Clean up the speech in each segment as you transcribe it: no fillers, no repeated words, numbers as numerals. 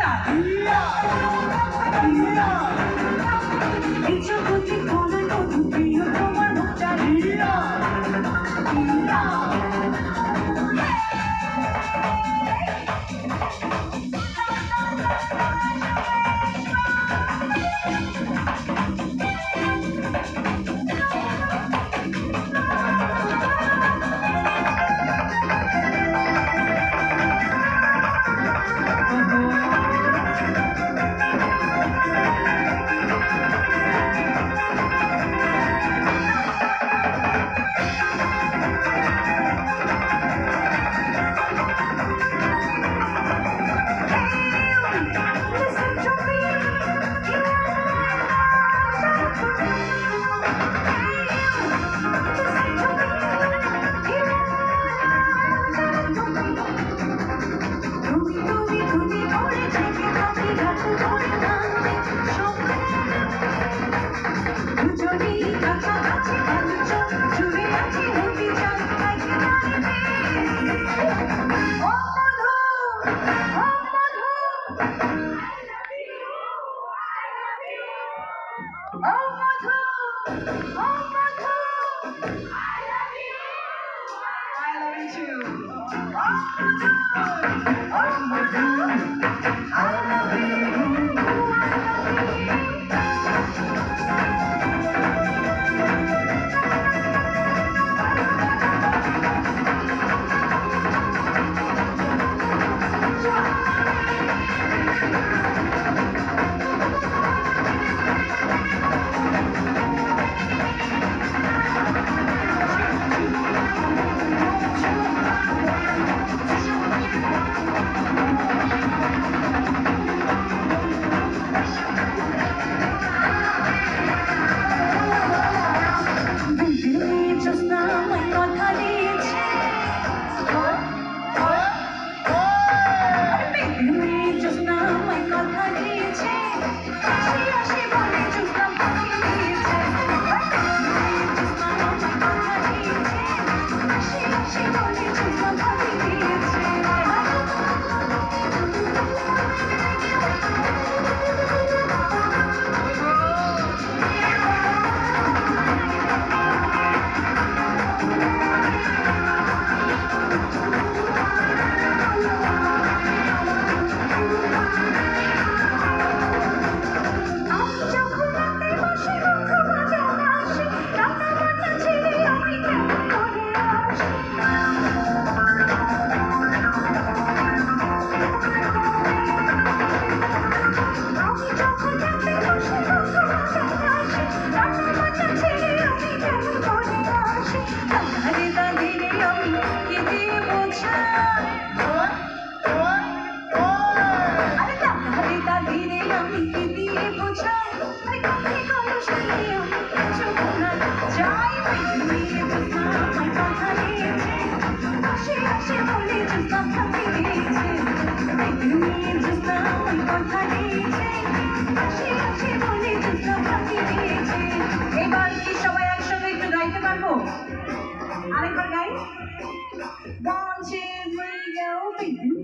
আরেকবার গাই 1 2 3 go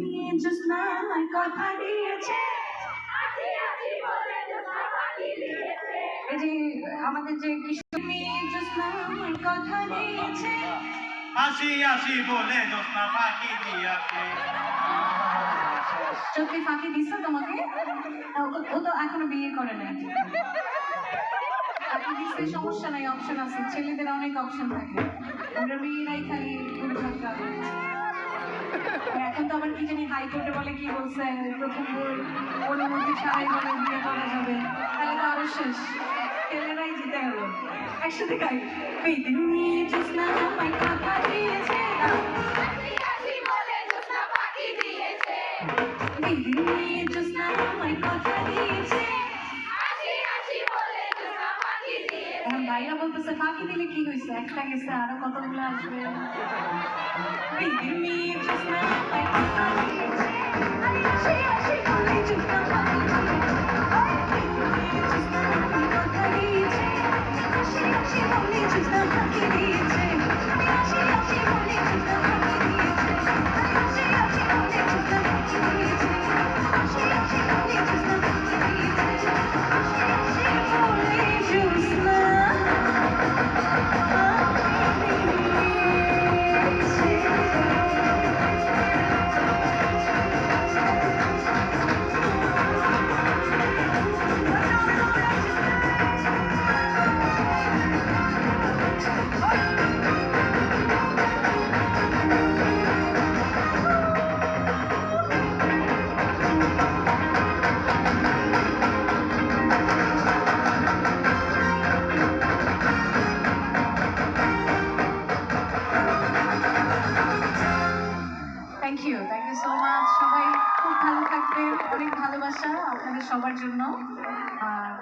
নিয়ে জোসনা আমায় কথা দিয়েছে এই যে আমাদের যে কিশোর মেয়ে জোসনা আমায় কথা দিয়েছে আসি আসি বলে জোসনা ফাঁকি দিয়েছে চোখে ফাঁকি দিছে তোমাকে ও তো এখনো বিয়ে করে নাই ফাঁকি দিচ্ছে সমস্যা নাই অপশন আছে ছেলেদের অনেক অপশন থাকে আমরা মেয়েরাই খালি উল্টাটা এখন তো আবার কি জানি হাইকোর্টে বলে কি বলছে প্রথম অনুমতি ছাড়াই বলে বিয়ে করা যাবে তাহলে তো আরো শেষ ছেলেরাই জিতে গেল একসাথে গাই বেদিন নিয়ে জোসনা আমায় কথা দিয়েছে বেদিন নিয়ে জোসনা আমায় কথা দিয়েছে এখন ভাইরা বলতেছে ফাঁকি দিলে কি হয়েছে একটা গেছে আরো কতগুলো আসবে বেদিন নিয়ে জোসনা আমায় কথা দিয়েছে আসি আসি বলে জোসনা ফাঁকি দিয়েছে বেদিন নিয়ে জোসনা আমায় কথা দিয়েছে আসি আসি বলে জোসনা ফাঁকি দিয়েছে আসি আসি বলে জোসনা ফাঁকি দিয়েছে আসি আসি বলে জোসনা ফাঁকি দিয়েছে আসি আসি থ্যাংক ইউ সো মাচ। সবাই খুব ভালো থাকবেন, অনেক ভালোবাসা আপনাদের সবার জন্য। আর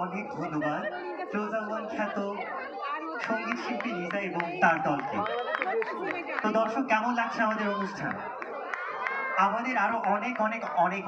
অনেক ধন্যবাদ প্রজাওয়ান খ্যাত সঙ্গীত শিল্পী লিজা এবং তার দলকে। তো দর্শক, কেমন লাগছে আমাদের অনুষ্ঠান? আমাদের আরো অনেক অনেক অনেক